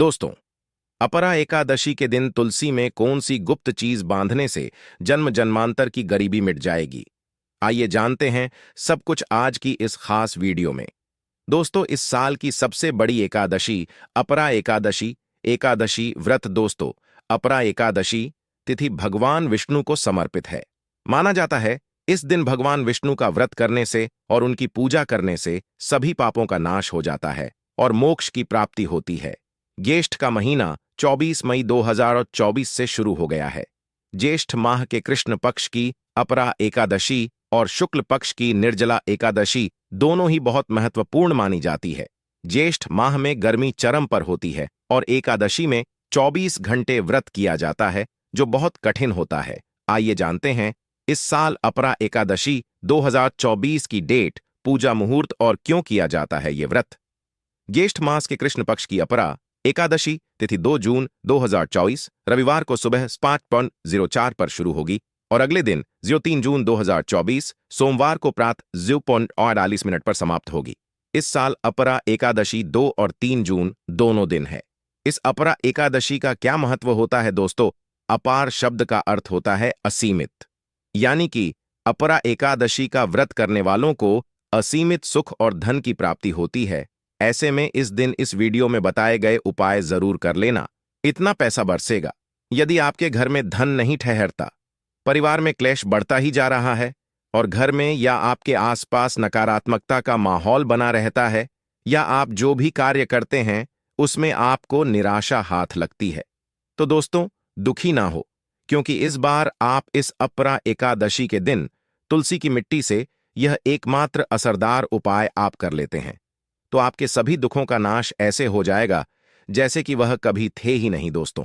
दोस्तों, अपरा एकादशी के दिन तुलसी में कौन सी गुप्त चीज बांधने से जन्म जन्मांतर की गरीबी मिट जाएगी? आइए जानते हैं सब कुछ आज की इस खास वीडियो में। दोस्तों, इस साल की सबसे बड़ी एकादशी अपरा एकादशी एकादशी व्रत दोस्तों, अपरा एकादशी तिथि भगवान विष्णु को समर्पित है। माना जाता है इस दिन भगवान विष्णु का व्रत करने से और उनकी पूजा करने से सभी पापों का नाश हो जाता है और मोक्ष की प्राप्ति होती है। ज्येष्ठ का महीना 24 मई 2024 से शुरू हो गया है। ज्येष्ठ माह के कृष्ण पक्ष की अपरा एकादशी और शुक्ल पक्ष की निर्जला एकादशी दोनों ही बहुत महत्वपूर्ण मानी जाती है। ज्येष्ठ माह में गर्मी चरम पर होती है और एकादशी में 24 घंटे व्रत किया जाता है, जो बहुत कठिन होता है। आइए जानते हैं इस साल अपरा एकादशी 2024 की डेट, पूजा मुहूर्त और क्यों किया जाता है ये व्रत। ज्येष्ठ मास के कृष्ण पक्ष की अपरा एकादशी तिथि 2 जून 2024 रविवार को सुबह 5:04 पर शुरू होगी और अगले दिन 3 जून 2024 सोमवार को प्रातः 0:48 पर समाप्त होगी। इस साल अपरा एकादशी 2 और 3 जून दोनों दिन है। इस अपरा एकादशी का क्या महत्व होता है दोस्तों? अपार शब्द का अर्थ होता है असीमित, यानी कि अपरा एकादशी का व्रत करने वालों को असीमित सुख और धन की प्राप्ति होती है। ऐसे में इस दिन इस वीडियो में बताए गए उपाय जरूर कर लेना, इतना पैसा बरसेगा। यदि आपके घर में धन नहीं ठहरता, परिवार में क्लेश बढ़ता ही जा रहा है और घर में या आपके आसपास नकारात्मकता का माहौल बना रहता है, या आप जो भी कार्य करते हैं उसमें आपको निराशा हाथ लगती है, तो दोस्तों दुखी ना हो, क्योंकि इस बार आप इस अपरा एकादशी के दिन तुलसी की मिट्टी से यह एकमात्र असरदार उपाय आप कर लेते हैं, तो आपके सभी दुखों का नाश ऐसे हो जाएगा जैसे कि वह कभी थे ही नहीं। दोस्तों,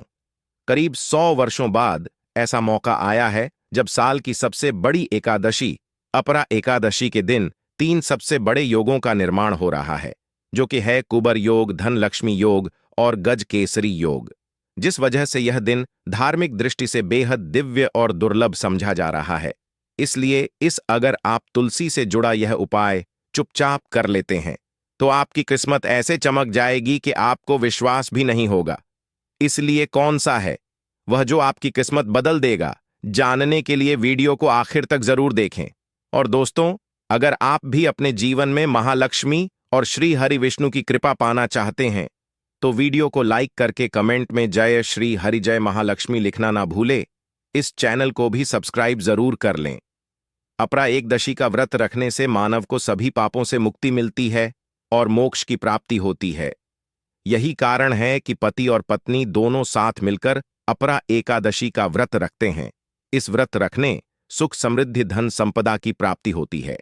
करीब 100 वर्षों बाद ऐसा मौका आया है जब साल की सबसे बड़ी एकादशी अपरा एकादशी के दिन 3 सबसे बड़े योगों का निर्माण हो रहा है, जो कि है कुबर योग, धन लक्ष्मी योग और गज केसरी योग, जिस वजह से यह दिन धार्मिक दृष्टि से बेहद दिव्य और दुर्लभ समझा जा रहा है। इसलिए अगर आप तुलसी से जुड़ा यह उपाय चुपचाप कर लेते हैं तो आपकी किस्मत ऐसे चमक जाएगी कि आपको विश्वास भी नहीं होगा। इसलिए कौन सा है वह जो आपकी किस्मत बदल देगा, जानने के लिए वीडियो को आखिर तक जरूर देखें। और दोस्तों, अगर आप भी अपने जीवन में महालक्ष्मी और श्री हरि विष्णु की कृपा पाना चाहते हैं तो वीडियो को लाइक करके कमेंट में जय श्री हरि जय महालक्ष्मी लिखना ना भूले। इस चैनल को भी सब्सक्राइब जरूर कर लें। अपरा एकादशी का व्रत रखने से मानव को सभी पापों से मुक्ति मिलती है और मोक्ष की प्राप्ति होती है। यही कारण है कि पति और पत्नी दोनों साथ मिलकर अपरा एकादशी का व्रत रखते हैं। इस व्रत रखने सुख, समृद्धि, धन संपदा की प्राप्ति होती है।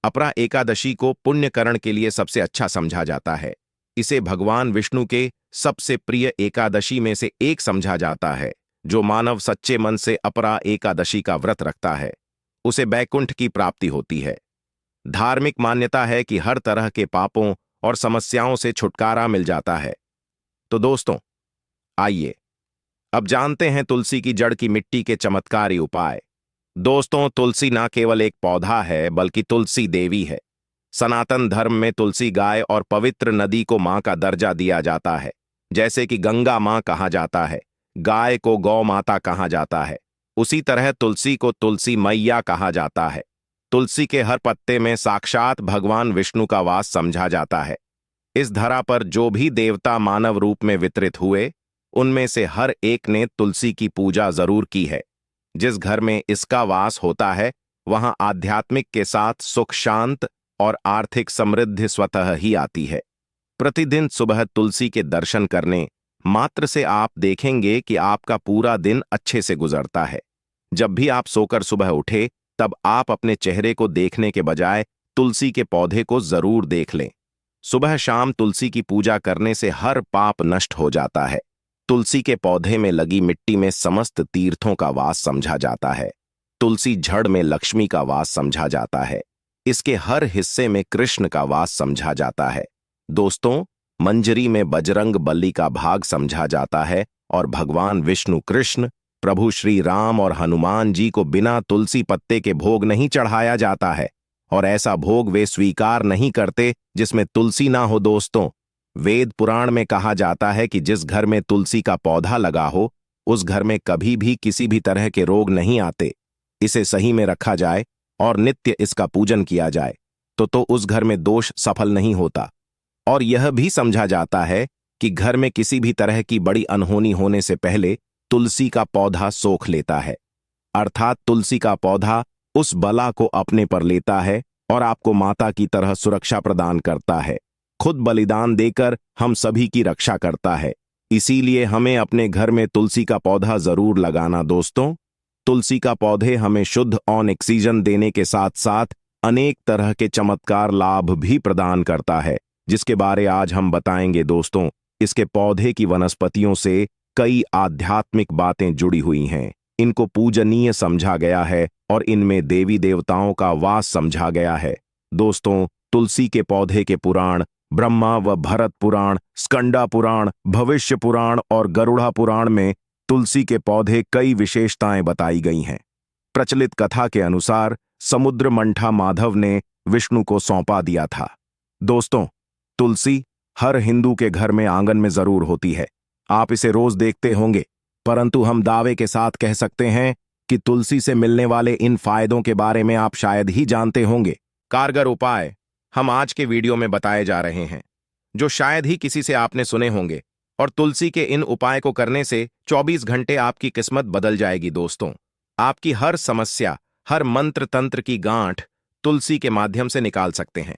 अपरा एकादशी को पुण्यकरण के लिए सबसे अच्छा समझा जाता है। इसे भगवान विष्णु के सबसे प्रिय एकादशी में से एक समझा जाता है। जो मानव सच्चे मन से अपरा एकादशी का व्रत रखता है उसे बैकुंठ की प्राप्ति होती है। धार्मिक मान्यता है कि हर तरह के पापों और समस्याओं से छुटकारा मिल जाता है। तो दोस्तों, आइए अब जानते हैं तुलसी की जड़ की मिट्टी के चमत्कारी उपाय। दोस्तों, तुलसी ना केवल एक पौधा है बल्कि तुलसी देवी है। सनातन धर्म में तुलसी गाय और पवित्र नदी को मां का दर्जा दिया जाता है। जैसे कि गंगा मां कहा जाता है, गाय को गौ माता कहा जाता है, उसी तरह तुलसी को तुलसी मैया कहा जाता है। तुलसी के हर पत्ते में साक्षात भगवान विष्णु का वास समझा जाता है। इस धरा पर जो भी देवता मानव रूप में वितरित हुए, उनमें से हर एक ने तुलसी की पूजा जरूर की है। जिस घर में इसका वास होता है वहां आध्यात्मिक के साथ सुख, शांत और आर्थिक समृद्धि स्वतः ही आती है। प्रतिदिन सुबह तुलसी के दर्शन करने मात्र से आप देखेंगे कि आपका पूरा दिन अच्छे से गुजरता है। जब भी आप सोकर सुबह उठे तब आप अपने चेहरे को देखने के बजाय तुलसी के पौधे को जरूर देख लें। सुबह शाम तुलसी की पूजा करने से हर पाप नष्ट हो जाता है। तुलसी के पौधे में लगी मिट्टी में समस्त तीर्थों का वास समझा जाता है। तुलसी जड़ में लक्ष्मी का वास समझा जाता है। इसके हर हिस्से में कृष्ण का वास समझा जाता है। दोस्तों, मंजरी में बजरंग बली का भाग समझा जाता है और भगवान विष्णु, कृष्ण, प्रभु श्री राम और हनुमान जी को बिना तुलसी पत्ते के भोग नहीं चढ़ाया जाता है और ऐसा भोग वे स्वीकार नहीं करते जिसमें तुलसी ना हो। दोस्तों, वेद पुराण में कहा जाता है कि जिस घर में तुलसी का पौधा लगा हो उस घर में कभी भी किसी भी तरह के रोग नहीं आते। इसे सही में रखा जाए और नित्य इसका पूजन किया जाए तो उस घर में दोष सफल नहीं होता। और यह भी समझा जाता है कि घर में किसी भी तरह की बड़ी अनहोनी होने से पहले तुलसी का पौधा सोख लेता है, अर्थात तुलसी का पौधा उस बला को अपने पर लेता है और आपको माता की तरह सुरक्षा प्रदान करता है। खुद बलिदान देकर हम सभी की रक्षा करता है। इसीलिए हमें अपने घर में तुलसी का पौधा जरूर लगाना दोस्तों। तुलसी का पौधे हमें शुद्ध ऑक्सीजन देने के साथ साथ अनेक तरह के चमत्कार लाभ भी प्रदान करता है, जिसके बारे आज हम बताएंगे दोस्तों। इसके पौधे की वनस्पतियों से कई आध्यात्मिक बातें जुड़ी हुई हैं। इनको पूजनीय समझा गया है और इनमें देवी देवताओं का वास समझा गया है। दोस्तों, तुलसी के पौधे के पुराण ब्रह्मा व भरत पुराण, स्कंदा पुराण, भविष्य पुराण और गरुड़ा पुराण में तुलसी के पौधे कई विशेषताएं बताई गई हैं। प्रचलित कथा के अनुसार समुद्र मंठा माधव ने विष्णु को सौंपा दिया था। दोस्तों, तुलसी हर हिंदू के घर में आंगन में जरूर होती है। आप इसे रोज देखते होंगे, परंतु हम दावे के साथ कह सकते हैं कि तुलसी से मिलने वाले इन फायदों के बारे में आप शायद ही जानते होंगे। कारगर उपाय हम आज के वीडियो में बताए जा रहे हैं, जो शायद ही किसी से आपने सुने होंगे। और तुलसी के इन उपाय को करने से 24 घंटे आपकी किस्मत बदल जाएगी दोस्तों। आपकी हर समस्या, हर मंत्र तंत्र की गांठ तुलसी के माध्यम से निकाल सकते हैं।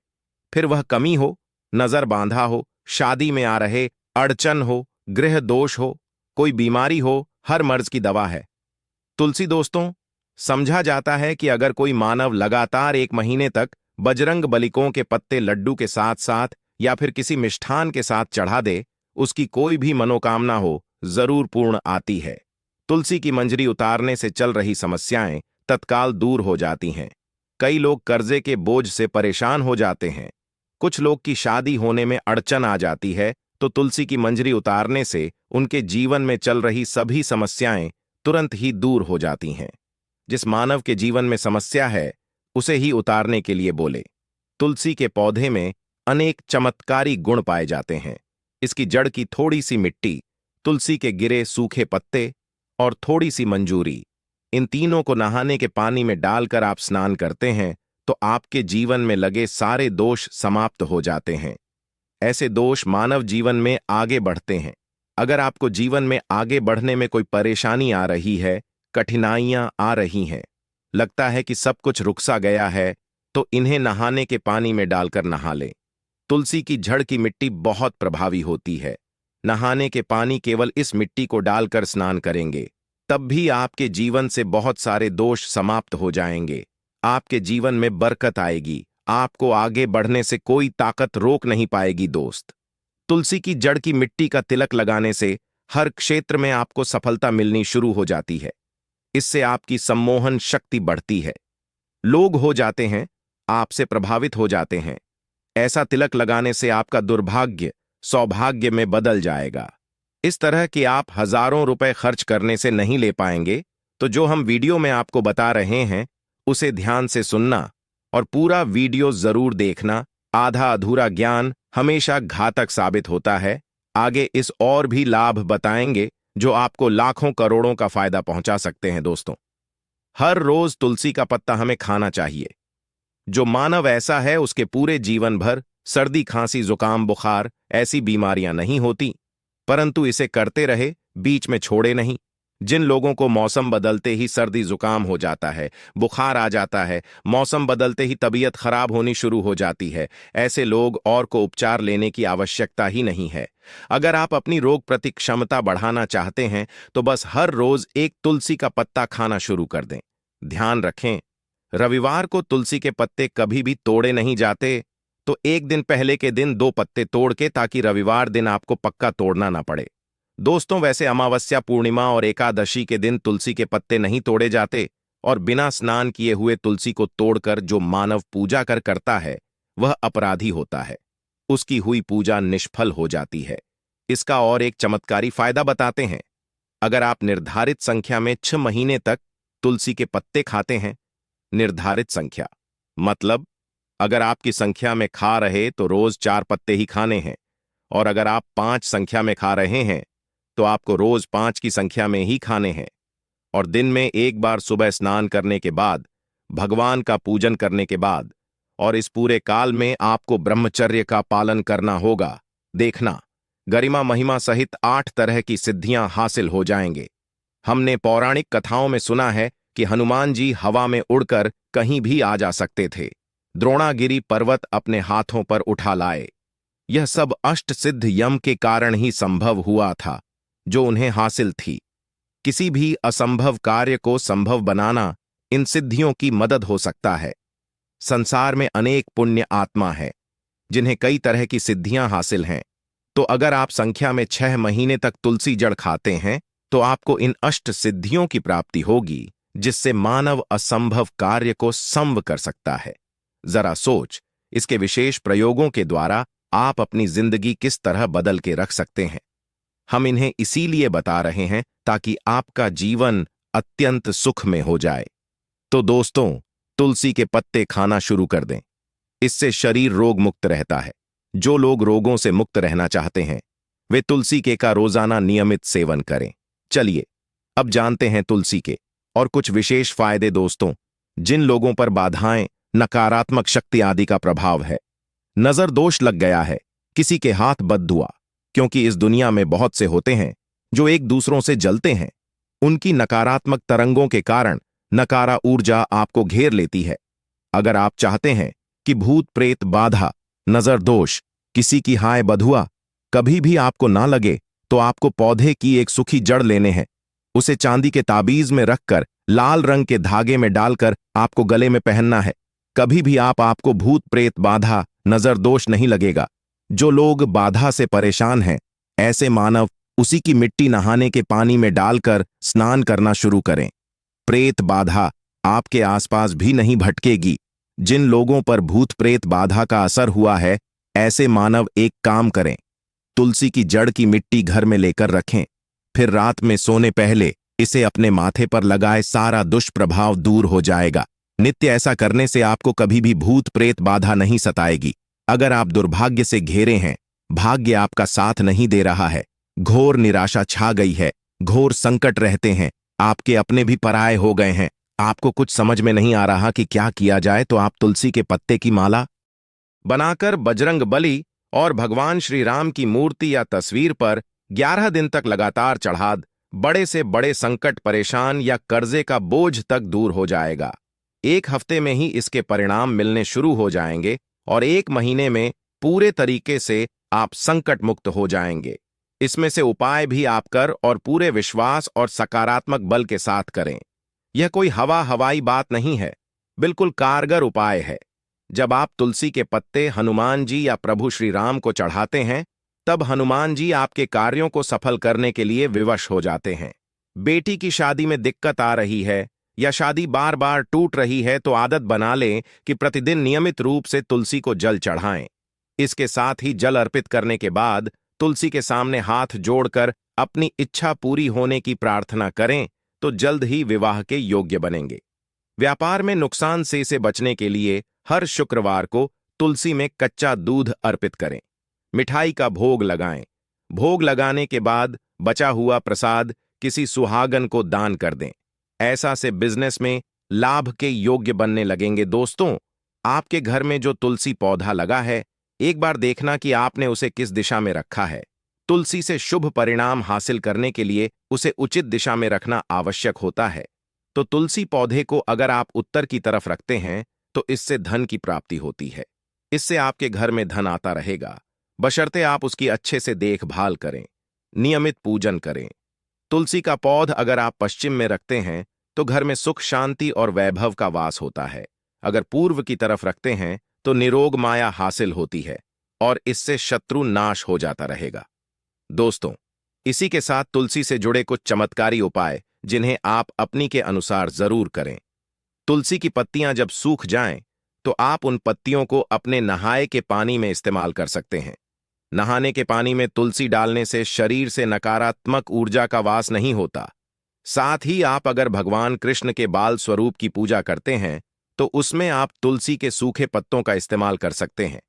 फिर वह कमी हो, नजर बांधा हो, शादी में आ रहे अड़चन हो, गृह दोष हो, कोई बीमारी हो, हर मर्ज की दवा है तुलसी दोस्तों। समझा जाता है कि अगर कोई मानव लगातार 1 महीने तक बजरंग बलिकों के पत्ते लड्डू के साथ साथ या फिर किसी मिष्ठान के साथ चढ़ा दे, उसकी कोई भी मनोकामना हो जरूर पूर्ण आती है। तुलसी की मंजरी उतारने से चल रही समस्याएं तत्काल दूर हो जाती हैं। कई लोग कर्जे के बोझ से परेशान हो जाते हैं। कुछ लोग की शादी होने में अड़चन आ जाती है, तो तुलसी की मंजरी उतारने से उनके जीवन में चल रही सभी समस्याएं तुरंत ही दूर हो जाती हैं। जिस मानव के जीवन में समस्या है उसे ही उतारने के लिए बोले। तुलसी के पौधे में अनेक चमत्कारी गुण पाए जाते हैं। इसकी जड़ की थोड़ी सी मिट्टी, तुलसी के गिरे सूखे पत्ते और थोड़ी सी मंजूरी, इन तीनों को नहाने के पानी में डालकर आप स्नान करते हैं तो आपके जीवन में लगे सारे दोष समाप्त हो जाते हैं। ऐसे दोष मानव जीवन में आगे बढ़ते हैं। अगर आपको जीवन में आगे बढ़ने में कोई परेशानी आ रही है, कठिनाइयां आ रही हैं, लगता है कि सब कुछ रुक सा गया है, तो इन्हें नहाने के पानी में डालकर नहा लें। तुलसी की जड़ की मिट्टी बहुत प्रभावी होती है। नहाने के पानी केवल इस मिट्टी को डालकर स्नान करेंगे, तब भी आपके जीवन से बहुत सारे दोष समाप्त हो जाएंगे। आपके जीवन में बरकत आएगी। आपको आगे बढ़ने से कोई ताकत रोक नहीं पाएगी दोस्त। तुलसी की जड़ की मिट्टी का तिलक लगाने से हर क्षेत्र में आपको सफलता मिलनी शुरू हो जाती है। इससे आपकी सम्मोहन शक्ति बढ़ती है। लोग हो जाते हैं, आपसे प्रभावित हो जाते हैं। ऐसा तिलक लगाने से आपका दुर्भाग्य सौभाग्य में बदल जाएगा। इस तरह कि आप हजारों रुपए खर्च करने से नहीं ले पाएंगे, तो जो हम वीडियो में आपको बता रहे हैं उसे ध्यान से सुनना और पूरा वीडियो जरूर देखना। आधा अधूरा ज्ञान हमेशा घातक साबित होता है। आगे इस और भी लाभ बताएंगे जो आपको लाखों करोड़ों का फायदा पहुंचा सकते हैं दोस्तों। हर रोज तुलसी का पत्ता हमें खाना चाहिए। जो मानव ऐसा है उसके पूरे जीवन भर सर्दी, खांसी, जुकाम, बुखार ऐसी बीमारियां नहीं होती, परंतु इसे करते रहे, बीच में छोड़े नहीं। जिन लोगों को मौसम बदलते ही सर्दी जुकाम हो जाता है, बुखार आ जाता है, मौसम बदलते ही तबीयत खराब होनी शुरू हो जाती है, ऐसे लोग और को उपचार लेने की आवश्यकता ही नहीं है। अगर आप अपनी रोग प्रति क्षमता बढ़ाना चाहते हैं तो बस हर रोज एक तुलसी का पत्ता खाना शुरू कर दें। ध्यान रखें, रविवार को तुलसी के पत्ते कभी भी तोड़े नहीं जाते, तो एक दिन पहले के दिन 2 पत्ते तोड़ के, ताकि रविवार दिन आपको पक्का तोड़ना ना पड़े। दोस्तों, वैसे अमावस्या, पूर्णिमा और एकादशी के दिन तुलसी के पत्ते नहीं तोड़े जाते, और बिना स्नान किए हुए तुलसी को तोड़कर जो मानव पूजा करता है वह अपराधी होता है। उसकी हुई पूजा निष्फल हो जाती है। इसका और एक चमत्कारी फायदा बताते हैं। अगर आप निर्धारित संख्या में 6 महीने तक तुलसी के पत्ते खाते हैं, निर्धारित संख्या मतलब अगर आपकी संख्या में खा रहे तो रोज 4 पत्ते ही खाने हैं, और अगर आप 5 संख्या में खा रहे हैं तो आपको रोज 5 की संख्या में ही खाने हैं। और दिन में एक बार सुबह स्नान करने के बाद, भगवान का पूजन करने के बाद, और इस पूरे काल में आपको ब्रह्मचर्य का पालन करना होगा। देखना, गरिमा महिमा सहित 8 तरह की सिद्धियां हासिल हो जाएंगे। हमने पौराणिक कथाओं में सुना है कि हनुमान जी हवा में उड़कर कहीं भी आ जा सकते थे। द्रोणागिरी पर्वत अपने हाथों पर उठा लाए। यह सब अष्ट सिद्ध यम के कारण ही संभव हुआ था, जो उन्हें हासिल थी। किसी भी असंभव कार्य को संभव बनाना इन सिद्धियों की मदद हो सकता है। संसार में अनेक पुण्य आत्मा है जिन्हें कई तरह की सिद्धियां हासिल हैं। तो अगर आप संख्या में 6 महीने तक तुलसी जड़ खाते हैं तो आपको इन अष्ट सिद्धियों की प्राप्ति होगी, जिससे मानव असंभव कार्य को संभव कर सकता है। जरा सोच, इसके विशेष प्रयोगों के द्वारा आप अपनी जिंदगी किस तरह बदल के रख सकते हैं। हम इन्हें इसीलिए बता रहे हैं ताकि आपका जीवन अत्यंत सुख में हो जाए। तो दोस्तों, तुलसी के पत्ते खाना शुरू कर दें। इससे शरीर रोग मुक्त रहता है। जो लोग रोगों से मुक्त रहना चाहते हैं वे तुलसी के का रोजाना नियमित सेवन करें। चलिए अब जानते हैं तुलसी के और कुछ विशेष फायदे। दोस्तों, जिन लोगों पर बाधाएं, नकारात्मक शक्ति आदि का प्रभाव है, नजर दोष लग गया है, किसी के हाथ बद्दुआ, क्योंकि इस दुनिया में बहुत से होते हैं जो एक दूसरों से जलते हैं। उनकी नकारात्मक तरंगों के कारण नकारा ऊर्जा आपको घेर लेती है। अगर आप चाहते हैं कि भूत प्रेत बाधा, नजर दोष, किसी की हाय बधुआ कभी भी आपको ना लगे, तो आपको पौधे की एक सूखी जड़ लेने हैं। उसे चांदी के ताबीज में रखकर लाल रंग के धागे में डालकर आपको गले में पहनना है। कभी भी आपको भूत प्रेत बाधा, नजर दोष नहीं लगेगा। जो लोग बाधा से परेशान हैं, ऐसे मानव उसी की मिट्टी नहाने के पानी में डालकर स्नान करना शुरू करें। प्रेत बाधा आपके आसपास भी नहीं भटकेगी। जिन लोगों पर भूत प्रेत बाधा का असर हुआ है, ऐसे मानव एक काम करें, तुलसी की जड़ की मिट्टी घर में लेकर रखें। फिर रात में सोने पहले इसे अपने माथे पर लगाए, सारा दुष्प्रभाव दूर हो जाएगा। नित्य ऐसा करने से आपको कभी भी भूत प्रेत बाधा नहीं सताएगी। अगर आप दुर्भाग्य से घेरे हैं, भाग्य आपका साथ नहीं दे रहा है, घोर निराशा छा गई है, घोर संकट रहते हैं, आपके अपने भी पराये हो गए हैं, आपको कुछ समझ में नहीं आ रहा कि क्या किया जाए, तो आप तुलसी के पत्ते की माला बनाकर बजरंग बली और भगवान श्री राम की मूर्ति या तस्वीर पर 11 दिन तक लगातार चढ़ा, बड़े से बड़े संकट, परेशान या कर्जे का बोझ तक दूर हो जाएगा। 1 हफ्ते में ही इसके परिणाम मिलने शुरू हो जाएंगे और 1 महीने में पूरे तरीके से आप संकट मुक्त हो जाएंगे। इसमें से उपाय भी आप कर और पूरे विश्वास और सकारात्मक बल के साथ करें। यह कोई हवाई बात नहीं है, बिल्कुल कारगर उपाय है। जब आप तुलसी के पत्ते हनुमान जी या प्रभु श्री राम को चढ़ाते हैं, तब हनुमान जी आपके कार्यों को सफल करने के लिए विवश हो जाते हैं। बेटी की शादी में दिक्कत आ रही है या शादी बार बार टूट रही है, तो आदत बना लें कि प्रतिदिन नियमित रूप से तुलसी को जल चढ़ाएं। इसके साथ ही जल अर्पित करने के बाद तुलसी के सामने हाथ जोड़कर अपनी इच्छा पूरी होने की प्रार्थना करें, तो जल्द ही विवाह के योग्य बनेंगे। व्यापार में नुकसान से इसे बचने के लिए हर शुक्रवार को तुलसी में कच्चा दूध अर्पित करें। मिठाई का भोग लगाएं। भोग लगाने के बाद बचा हुआ प्रसाद किसी सुहागन को दान कर दें। ऐसा से बिजनेस में लाभ के योग्य बनने लगेंगे। दोस्तों, आपके घर में जो तुलसी पौधा लगा है, एक बार देखना कि आपने उसे किस दिशा में रखा है। तुलसी से शुभ परिणाम हासिल करने के लिए उसे उचित दिशा में रखना आवश्यक होता है। तो तुलसी पौधे को अगर आप उत्तर की तरफ रखते हैं तो इससे धन की प्राप्ति होती है। इससे आपके घर में धन आता रहेगा, बशर्ते आप उसकी अच्छे से देखभाल करें, नियमित पूजन करें। तुलसी का पौध अगर आप पश्चिम में रखते हैं तो घर में सुख, शांति और वैभव का वास होता है। अगर पूर्व की तरफ रखते हैं तो निरोग माया हासिल होती है और इससे शत्रु नाश हो जाता रहेगा। दोस्तों, इसी के साथ तुलसी से जुड़े कुछ चमत्कारी उपाय जिन्हें आप अपनी के अनुसार जरूर करें। तुलसी की पत्तियां जब सूख जाएं तो आप उन पत्तियों को अपने नहाए के पानी में इस्तेमाल कर सकते हैं। नहाने के पानी में तुलसी डालने से शरीर से नकारात्मक ऊर्जा का वास नहीं होता। साथ ही आप अगर भगवान कृष्ण के बाल स्वरूप की पूजा करते हैं तो उसमें आप तुलसी के सूखे पत्तों का इस्तेमाल कर सकते हैं।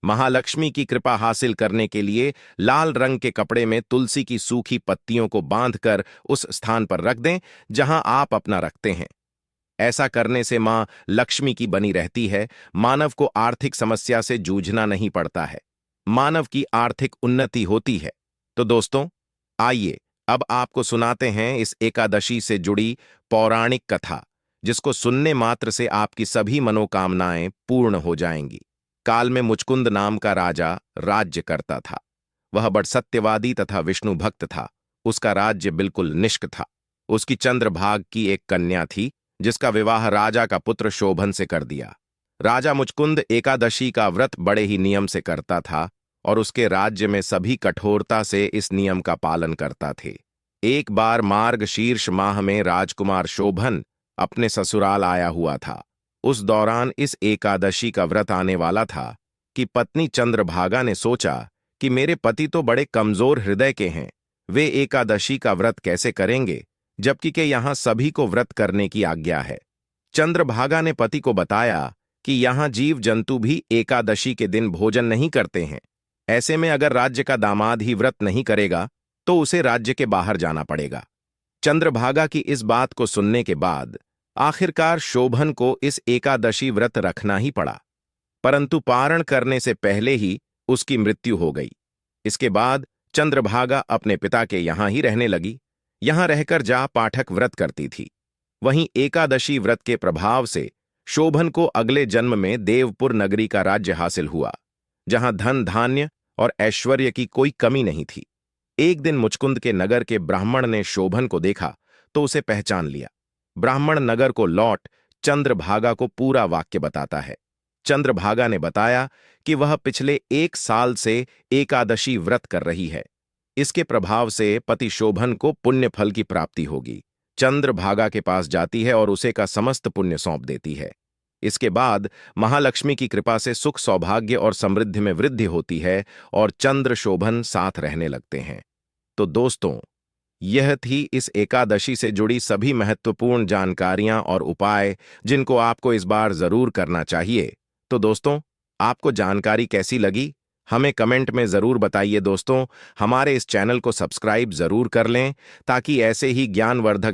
महालक्ष्मी की कृपा हासिल करने के लिए लाल रंग के कपड़े में तुलसी की सूखी पत्तियों को बांधकर उस स्थान पर रख दें जहां आप अपना रखते हैं। ऐसा करने से मां लक्ष्मी की बनी रहती है, मानव को आर्थिक समस्या से जूझना नहीं पड़ता है, मानव की आर्थिक उन्नति होती है। तो दोस्तों, आइए अब आपको सुनाते हैं इस एकादशी से जुड़ी पौराणिक कथा, जिसको सुनने मात्र से आपकी सभी मनोकामनाएं पूर्ण हो जाएंगी। काल में मुचकुंद नाम का राजा राज्य करता था। वह बड़ सत्यवादी तथा विष्णु भक्त था। उसका राज्य बिल्कुल निष्क था। उसकी चंद्रभाग की एक कन्या थी, जिसका विवाह राजा का पुत्र शोभन से कर दिया। राजा मुचकुंद एकादशी का व्रत बड़े ही नियम से करता था और उसके राज्य में सभी कठोरता से इस नियम का पालन करता थे। एक बार मार्गशीर्ष माह में राजकुमार शोभन अपने ससुराल आया हुआ था। उस दौरान इस एकादशी का व्रत आने वाला था कि पत्नी चंद्रभागा ने सोचा कि मेरे पति तो बड़े कमजोर हृदय के हैं, वे एकादशी का व्रत कैसे करेंगे, जबकि के यहां सभी को व्रत करने की आज्ञा है। चंद्रभागा ने पति को बताया कि यहां जीव जंतु भी एकादशी के दिन भोजन नहीं करते हैं। ऐसे में अगर राज्य का दामाद ही व्रत नहीं करेगा तो उसे राज्य के बाहर जाना पड़ेगा। चंद्रभागा की इस बात को सुनने के बाद आखिरकार शोभन को इस एकादशी व्रत रखना ही पड़ा, परंतु पारण करने से पहले ही उसकी मृत्यु हो गई। इसके बाद चंद्रभागा अपने पिता के यहां ही रहने लगी। यहां रहकर जा पाठक व्रत करती थी। वहीं एकादशी व्रत के प्रभाव से शोभन को अगले जन्म में देवपुर नगरी का राज्य हासिल हुआ, जहां धन धान्य और ऐश्वर्य की कोई कमी नहीं थी। एक दिन मुचकुंद के नगर के ब्राह्मण ने शोभन को देखा तो उसे पहचान लिया। ब्राह्मण नगर को लौट चंद्रभागा को पूरा वाक्य बताता है। चंद्रभागा ने बताया कि वह पिछले 1 साल से एकादशी व्रत कर रही है। इसके प्रभाव से पति शोभन को पुण्य फल की प्राप्ति होगी। चंद्रभागा के पास जाती है और उसे का समस्त पुण्य सौंप देती है। इसके बाद महालक्ष्मी की कृपा से सुख सौभाग्य और समृद्धि में वृद्धि होती है और चंद्र शोभन साथ रहने लगते हैं। तो दोस्तों, यह थी इस एकादशी से जुड़ी सभी महत्वपूर्ण जानकारियां और उपाय, जिनको आपको इस बार जरूर करना चाहिए। तो दोस्तों, आपको जानकारी कैसी लगी, हमें कमेंट में जरूर बताइए। दोस्तों, हमारे इस चैनल को सब्सक्राइब जरूर कर लें ताकि ऐसे ही ज्ञानवर्धक